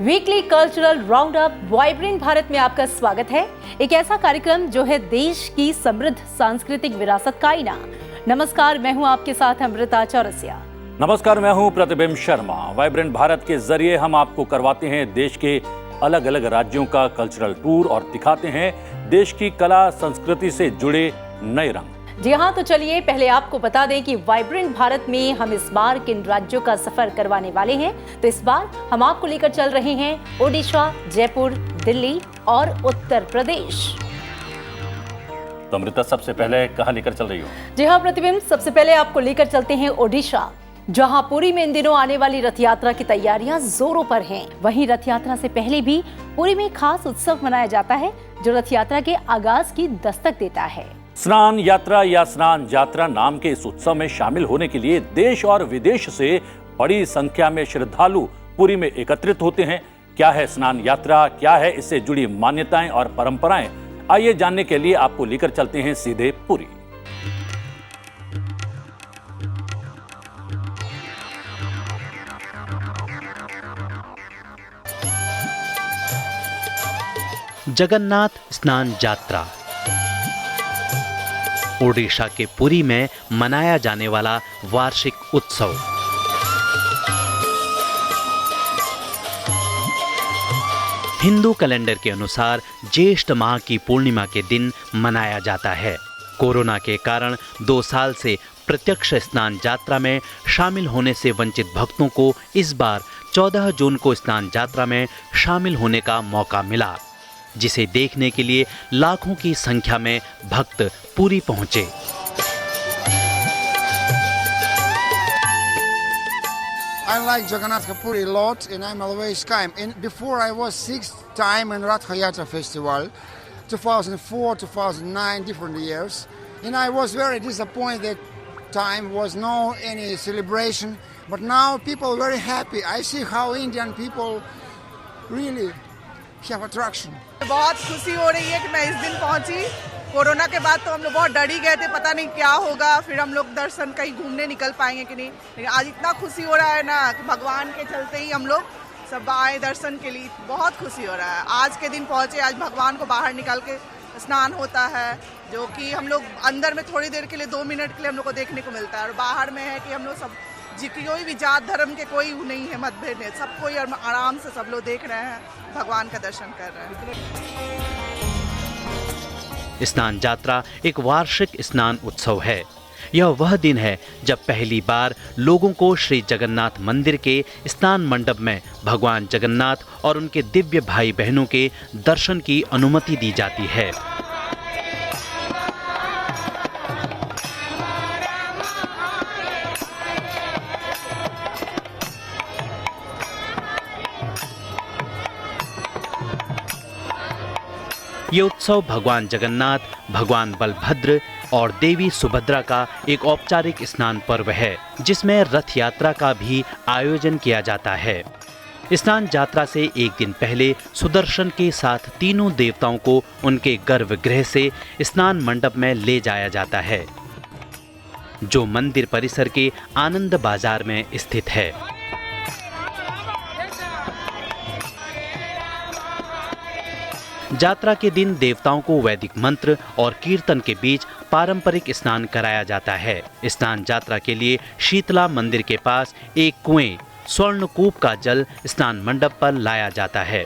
Weekly cultural round up vibrant Bharat में आपका स्वागत है। एक ऐसा कार्यक्रम जो है देश की समृद्ध सांस्कृतिक विरासत का आईना। नमस्कार, मैं हूं आपके साथ अमृता चौरसिया। नमस्कार, मैं हूं प्रतिबिंब शर्मा। वाइब्रेंट भारत के जरिए हम आपको करवाते हैं देश के अलग अलग राज्यों का कल्चरल टूर और दिखाते हैं देश की कला संस्कृति से जुड़े नए रंग। जी हाँ, तो चलिए पहले आपको बता दें कि वाइब्रेंट भारत में हम इस बार किन राज्यों का सफर करवाने वाले हैं। तो इस बार हम आपको लेकर चल रहे हैं ओडिशा, जयपुर, दिल्ली और उत्तर प्रदेश। तो अमृता, सबसे पहले कहाँ लेकर चल रही हो? जी हाँ प्रतिबिंब, सबसे पहले आपको लेकर चलते हैं ओडिशा, जहां पुरी में इन दिनों आने वाली रथ यात्रा की तैयारियां जोरों पर हैं। वहीं रथ यात्रा से पहले भी पुरी में खास उत्सव मनाया जाता है जो रथ यात्रा के आगाज की दस्तक देता है। स्नान यात्रा या स्नान यात्रा नाम के इस उत्सव में शामिल होने के लिए देश और विदेश से बड़ी संख्या में श्रद्धालु पुरी में एकत्रित होते हैं। क्या है स्नान यात्रा, क्या है इससे जुड़ी मान्यताएं और परंपराएं, आइए जानने के लिए आपको लेकर चलते हैं सीधे पुरी। जगन्नाथ स्नान यात्रा ओडिशा के पुरी में मनाया जाने वाला वार्षिक उत्सव। हिंदू कैलेंडर के अनुसार ज्येष्ठ माह की पूर्णिमा के दिन मनाया जाता है। कोरोना के कारण 2 साल से प्रत्यक्ष स्नान यात्रा में शामिल होने से वंचित भक्तों को इस बार 14 जून को स्नान यात्रा में शामिल होने का मौका मिला, जिसे देखने के लिए लाखों की संख्या में भक्त पुरी पहुंचे। I like Jagannath Puri a lot, and I'm always come. And before I was 6th time in Rath Yatra Festival, 2004, 2009, different years, and I was very disappointed that time was no any celebration. But now people are very happy. I see how Indian people really have attraction. बहुत खुशी हो रही है कि मैं इस दिन पहुंची। कोरोना के बाद तो हम लोग बहुत डर ही गए थे, पता नहीं क्या होगा, फिर हम लोग दर्शन कहीं घूमने निकल पाएंगे कि नहीं। लेकिन आज इतना खुशी हो रहा है ना कि भगवान के चलते ही हम लोग सब आए दर्शन के लिए। बहुत खुशी हो रहा है। आज के दिन पहुंचे, आज भगवान को बाहर निकाल के स्नान होता है, जो कि हम लोग अंदर में थोड़ी देर के लिए 2 मिनट के लिए हम लोग को देखने को मिलता है, और बाहर में है कि हम लोग सब कोई भी जात धर्म के कोई नहीं है, मतभेद नहीं, सब कोई आराम से सब लोग देख रहे हैं, भगवान का दर्शन कर रहे हैं। स्नान यात्रा एक वार्षिक स्नान उत्सव है। यह वह दिन है जब पहली बार लोगों को श्री जगन्नाथ मंदिर के स्नान मंडप में भगवान जगन्नाथ और उनके दिव्य भाई बहनों के दर्शन की अनुमति दी जाती है। ये उत्सव भगवान जगन्नाथ, भगवान बलभद्र और देवी सुभद्रा का एक औपचारिक स्नान पर्व है, जिसमें रथ यात्रा का भी आयोजन किया जाता है। स्नान यात्रा से एक दिन पहले सुदर्शन के साथ तीनों देवताओं को उनके गर्भगृह से स्नान मंडप में ले जाया जाता है, जो मंदिर परिसर के आनंद बाजार में स्थित है। यात्रा के दिन देवताओं को वैदिक मंत्र और कीर्तन के बीच पारंपरिक स्नान कराया जाता है। स्नान यात्रा के लिए शीतला मंदिर के पास एक कुएं स्वर्णकूप का जल स्नान मंडप पर लाया जाता है।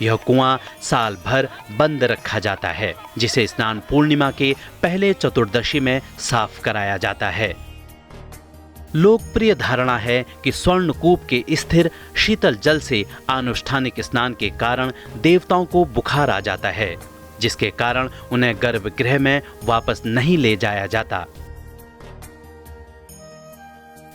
यह कुआं साल भर बंद रखा जाता है, जिसे स्नान पूर्णिमा के पहले चतुर्दशी में साफ कराया जाता है। लोकप्रिय धारणा है कि स्वर्णकूप के स्थिर शीतल जल से अनुष्ठानिक स्नान के कारण देवताओं को बुखार आ जाता है, जिसके कारण उन्हें गर्भगृह में वापस नहीं ले जाया जाता।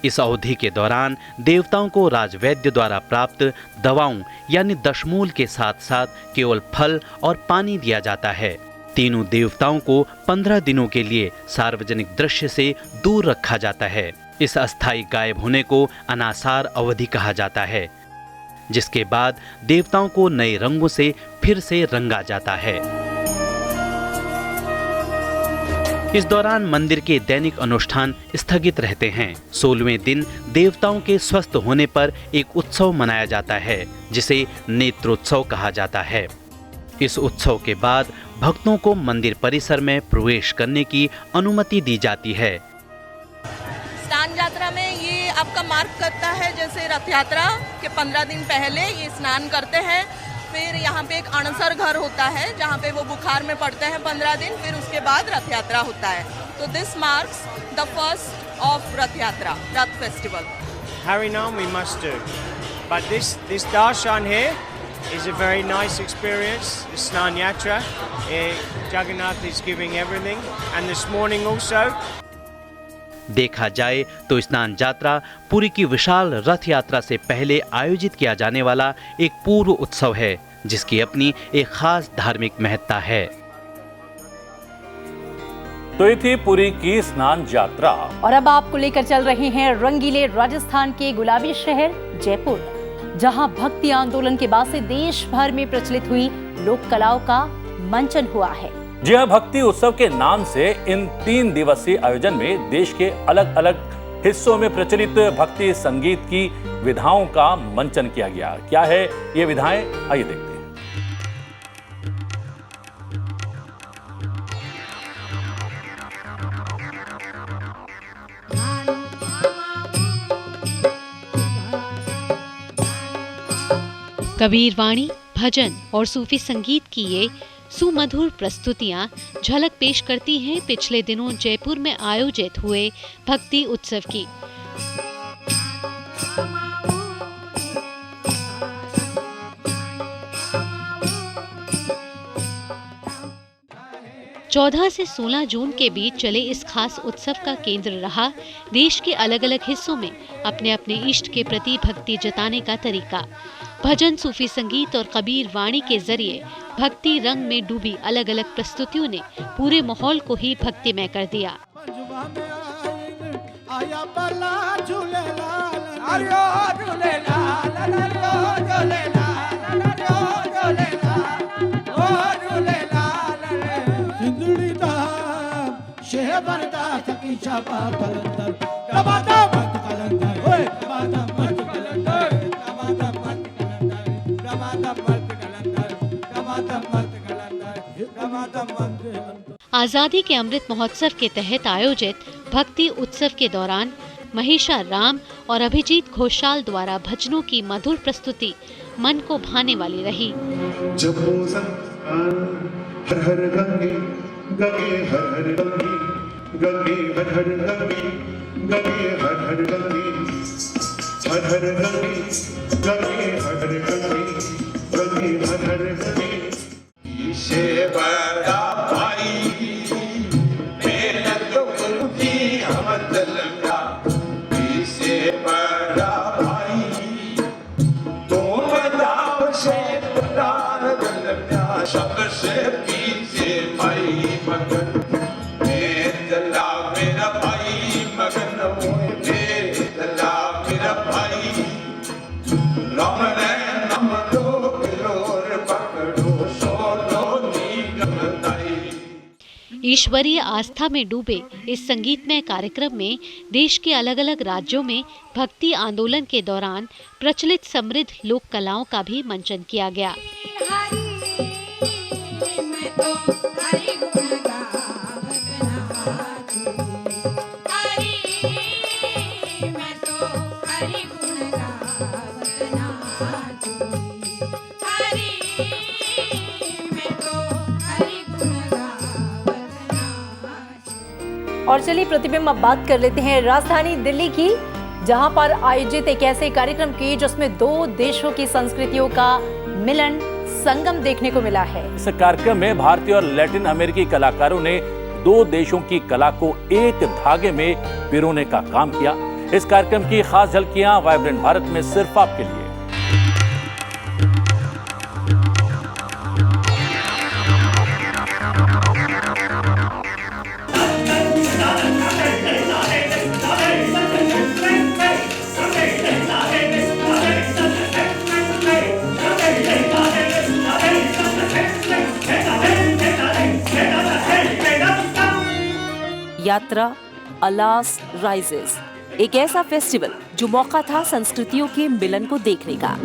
इस अवधि के दौरान देवताओं को राजवैद्य द्वारा प्राप्त दवाओं यानी दशमूल के साथ साथ केवल फल और पानी दिया जाता है। तीनों देवताओं को 15 दिनों के लिए सार्वजनिक दृश्य से दूर रखा जाता है। इस अस्थायी गायब होने को अनासार अवधि कहा जाता है, जिसके बाद देवताओं को नए रंगों से फिर से रंगा जाता है। इस दौरान मंदिर के दैनिक अनुष्ठान स्थगित रहते हैं। 16वें दिन देवताओं के स्वस्थ होने पर एक उत्सव मनाया जाता है, जिसे नेत्रोत्सव कहा जाता है। इस उत्सव के बाद भक्तों को मंदिर परिसर में प्रवेश करने की अनुमति दी जाती है। स्नान यात्रा में ये आपका मार्क करता है, जैसे रथ यात्रा के 15 दिन पहले ये स्नान करते हैं। फिर यहाँ पे एक अणसर घर होता है जहाँ पे वो बुखार में पड़ते हैं 15 दिन, फिर उसके बाद रथ यात्रा होता है। तो this marks the first of रथ यात्रा, रथ festival. Harinam we must do, but this darshan here is a very nice experience. The Snan Yatra, Jagannath is giving everything, and this morning also. देखा जाए तो स्नान यात्रा पुरी की विशाल रथ यात्रा से पहले आयोजित किया जाने वाला एक पूर्व उत्सव है, जिसकी अपनी एक खास धार्मिक महत्ता है। तो ये थी पुरी की स्नान यात्रा। और अब आपको लेकर चल रहे हैं रंगीले राजस्थान के गुलाबी शहर जयपुर, जहां भक्ति आंदोलन के बाद से देश भर में प्रचलित हुई लोक कलाओं का मंचन हुआ है। जी हाँ, भक्ति उत्सव के नाम से इन 3 दिवसीय आयोजन में देश के अलग अलग हिस्सों में प्रचलित भक्ति संगीत की विधाओं का मंचन किया गया। क्या है ये विधाएं, आइए देखते हैं। कबीर वाणी, भजन और सूफी संगीत की ये सुमधुर प्रस्तुतियां झलक पेश करती हैं पिछले दिनों जयपुर में आयोजित हुए भक्ति उत्सव की। 14 से 16 जून के बीच चले इस खास उत्सव का केंद्र रहा देश के अलग अलग हिस्सों में अपने अपने इष्ट के प्रति भक्ति जताने का तरीका। भजन, सूफी संगीत और कबीर वाणी के जरिए भक्ति रंग में डूबी अलग अलग प्रस्तुतियों ने पूरे माहौल को ही भक्तिमय कर दिया। आजादी के अमृत महोत्सव के तहत आयोजित भक्ति उत्सव के दौरान महिषा राम और अभिजीत घोषाल द्वारा भजनों की मधुर प्रस्तुति मन को भाने वाली रही। हर हर गंगे गंगे हर हर गंगे गंगे हर हर गंगे गंगे हर हर गंगे हर हर गंगे गंगे हर हर गंगे गंगे हर हर गंगे से बड़ा भाई मेरा तो उनकी हमदलका से बड़ा भाई तो बताओ से बड़ा दलका सबसे पीछे भाई मगन मेरा भाई मगन मेरा भाई राम ने नम दो किलोर पकड़ो सोलो निगम ताई। ईश्वरीय आस्था में डूबे इस संगीतमय कार्यक्रम में देश के अलग अलग राज्यों में भक्ति आंदोलन के दौरान प्रचलित समृद्ध लोक कलाओं का भी मंचन किया गया। और चलिए प्रतिबिंब अब बात कर लेते हैं राजधानी दिल्ली की, जहां पर आयोजित एक ऐसे कार्यक्रम की जिसमें 2 देशों की संस्कृतियों का मिलन संगम देखने को मिला है। इस कार्यक्रम में भारतीय और लैटिन अमेरिकी कलाकारों ने 2 देशों की कला को एक धागे में पिरोने का काम किया। इस कार्यक्रम की खास झलकियां वाइब्रेंट भारत में सिर्फ आपके लिए। यात्रा अलास राइजेस, एक ऐसा फेस्टिवल जो मौका था संस्कृतियों के मिलन को देखने का।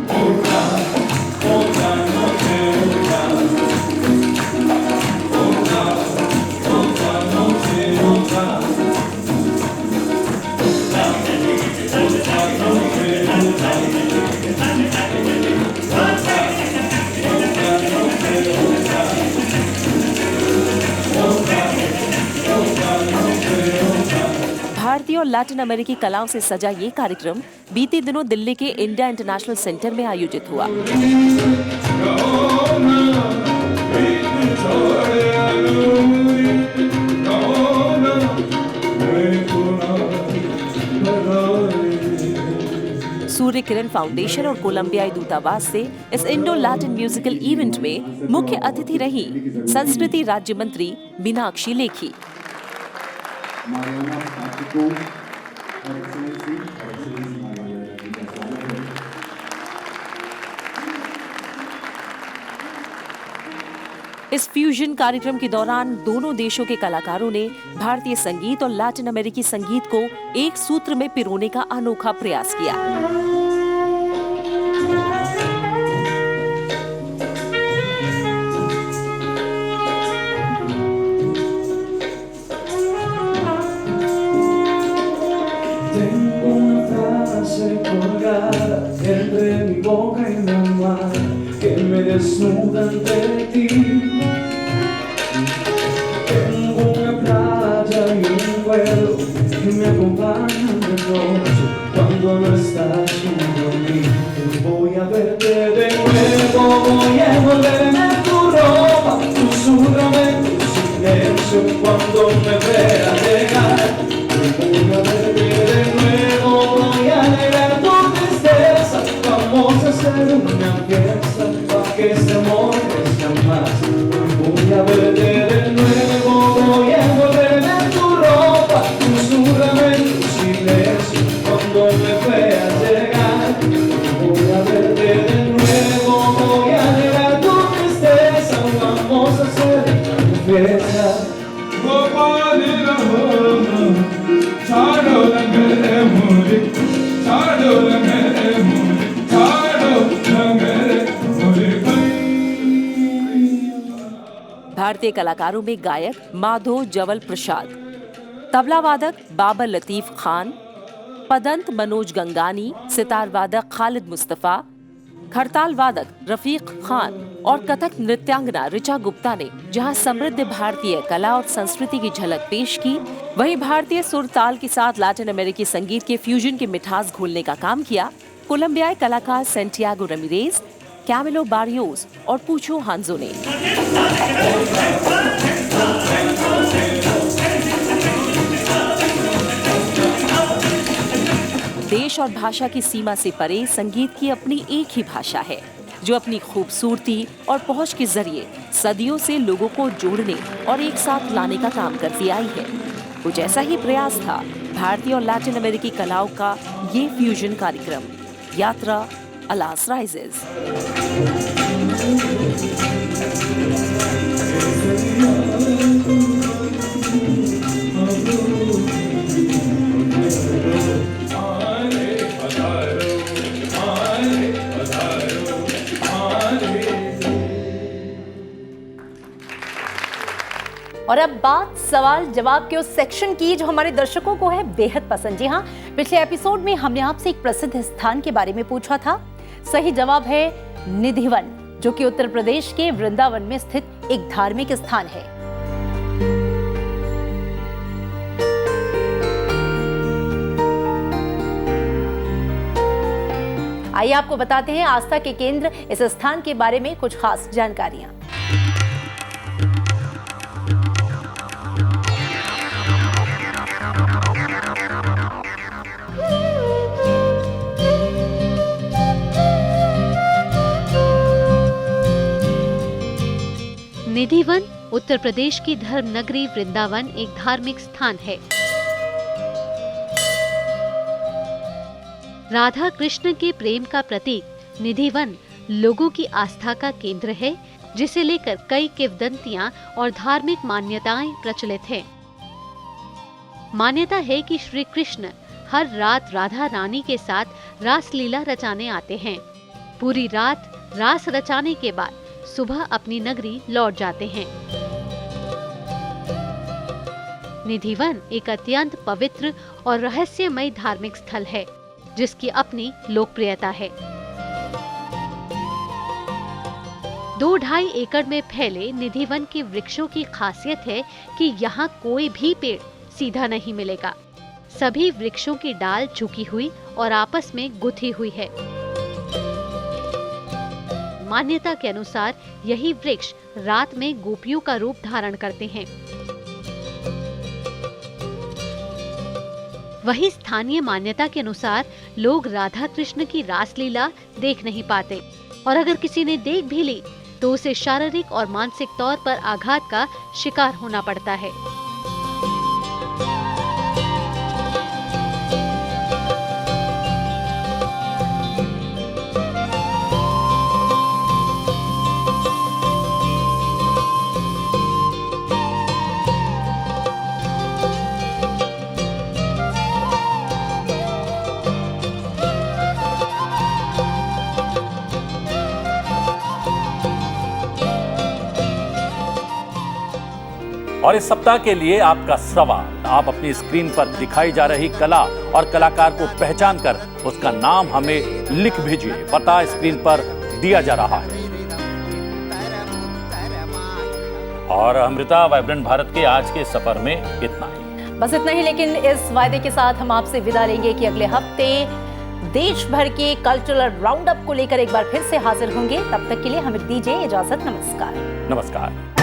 भारतीय और लैटिन अमेरिकी कलाओं से सजा ये कार्यक्रम बीते दिनों दिल्ली के इंडिया इंटरनेशनल सेंटर में आयोजित हुआ। सूर्य किरण फाउंडेशन और कोलंबियाई दूतावास से इस इंडो लैटिन म्यूजिकल इवेंट में मुख्य अतिथि रही संस्कृति राज्य मंत्री मीनाक्षी लेखी। इस फ्यूजन कार्यक्रम के दौरान दोनों देशों के कलाकारों ने भारतीय संगीत और लैटिन अमेरिकी संगीत को एक सूत्र में पिरोने का अनोखा प्रयास किया। Desnuda ante ti, tengo una playa y un vuelo que me acompañan de noche cuando no estás junto a mí. Voy a verte de nuevo, voy a envolverme en tu ropa, susúrrame tu silencio cuando me veas llegar. Voy a verte de nuevo, voy a alegrar tu tristeza, vamos a hacer una fiesta. Que este amor crezca más. Voy a verte de nuevo, voy a envolverme en tu ropa, susúrrame en tu silencio cuando me veas llegar. Voy a verte de nuevo, voy a alegrar tu tristeza, vamos a hacer una fiesta. भारतीय कलाकारों में गायक माधो जवल प्रसाद, तबला वादक बाबर लतीफ खान, पदंत मनोज गंगानी, सितार वादक खालिद मुस्तफा, खरताल वादक रफीक खान और कथक नृत्यांगना ऋचा गुप्ता ने जहां समृद्ध भारतीय कला और संस्कृति की झलक पेश की, वहीं भारतीय सुर ताल के साथ लैटिन अमेरिकी संगीत के फ्यूजन की मिठास घोलने का काम किया कोलंबियाई कलाकार सेंटियागो रमीरेज, कैमिलो बारियोस और पूछो हांजो ने। देश और भाषा की सीमा से परे संगीत की अपनी एक ही भाषा है, जो अपनी खूबसूरती और पहुंच के जरिए सदियों से लोगों को जोड़ने और एक साथ लाने का काम करती आई है। कुछ ऐसा ही प्रयास था भारतीय और लैटिन अमेरिकी कलाओं का ये फ्यूजन कार्यक्रम यात्रा अलास राइजेस। और अब बात सवाल जवाब के उस सेक्शन की जो हमारे दर्शकों को है बेहद पसंद। जी हाँ, पिछले एपिसोड में हमने आपसे एक प्रसिद्ध स्थान के बारे में पूछा था। सही जवाब है निधिवन, जो कि उत्तर प्रदेश के वृंदावन में स्थित एक धार्मिक स्थान है। आइए आपको बताते हैं आस्था के केंद्र इस स्थान के बारे में कुछ खास जानकारियां। निधिवन उत्तर प्रदेश की धर्म नगरी वृंदावन एक धार्मिक स्थान है। राधा कृष्ण के प्रेम का प्रतीक निधिवन लोगों की आस्था का केंद्र है, जिसे लेकर कई किंवदंतियां और धार्मिक मान्यताएं प्रचलित हैं। मान्यता है कि श्री कृष्ण हर रात राधा रानी के साथ रासलीला रचाने आते हैं। पूरी रात रास रचाने के बाद सुबह अपनी नगरी लौट जाते हैं। निधिवन एक अत्यंत पवित्र और रहस्यमय धार्मिक स्थल है, जिसकी अपनी लोकप्रियता है। 2-2.5 एकड़ में फैले निधिवन के वृक्षों की खासियत है कि यहाँ कोई भी पेड़ सीधा नहीं मिलेगा। सभी वृक्षों की डाल झुकी हुई और आपस में गुथी हुई है। मान्यता के अनुसार यही वृक्ष रात में गोपियों का रूप धारण करते हैं। वही स्थानीय मान्यता के अनुसार लोग राधा कृष्ण की रासलीला देख नहीं पाते, और अगर किसी ने देख भी ली तो उसे शारीरिक और मानसिक तौर पर आघात का शिकार होना पड़ता है। और इस सप्ताह के लिए आपका सवाल, आप अपनी स्क्रीन पर दिखाई जा रही कला और कलाकार को पहचान कर उसका नाम हमें लिख भेजिए। पता स्क्रीन पर दिया जा रहा है। और अमृता, वाइब्रेंट भारत के आज के सफर में इतना ही। बस इतना ही, लेकिन इस वायदे के साथ हम आपसे विदा लेंगे कि अगले हफ्ते देश भर के कल्चरल राउंड अप को लेकर एक बार फिर से हाजिर होंगे। तब तक के लिए हमें दीजिए इजाजत। नमस्कार। नमस्कार।